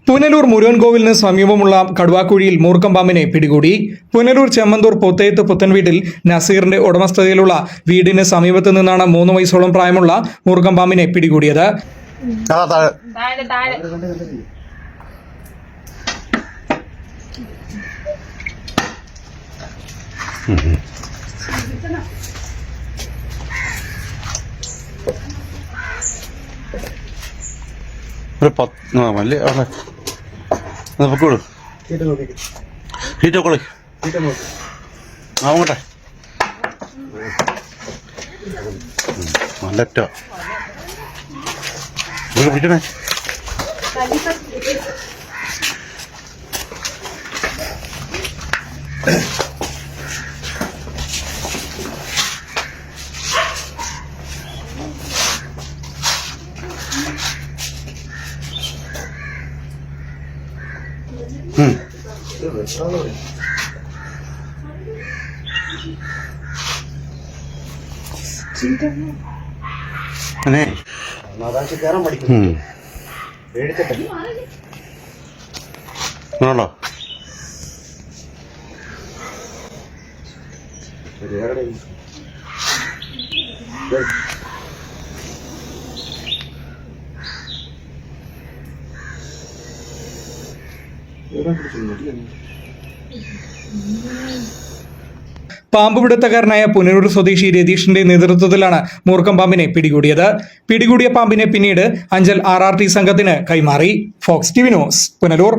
പുനലൂർ മുരുകൻകോവിലിന് സമീപമുള്ള കടുവാക്കുഴിയിൽ മൂർഖൻ പാമ്പിനെ പിടികൂടി. പുനലൂർ ചെമ്മന്തൂർ പൊത്തേത്ത് പുത്തൻവീട്ടിൽ നസീറിന്റെ ഉടമസ്ഥതയിലുള്ള വീടിന് സമീപത്ത് നിന്നാണ് 3 വയസ്സോളം പ്രായമുള്ള മൂർഖൻ പാമ്പിനെ പിടികൂടിയത്. ആവട്ടെ നല്ല പിടിക്കണേ. ആണോ? പാമ്പ് പിടുത്തക്കാരനായ പുനലൂർ സ്വദേശി രതീഷിന്റെ നേതൃത്വത്തിലാണ് മൂർഖൻ പാമ്പിനെ പിടികൂടിയത്. പിടികൂടിയ പാമ്പിനെ പിന്നീട് അഞ്ചൽ RRT സംഘത്തിന് കൈമാറി. Fox TV news, Punalur.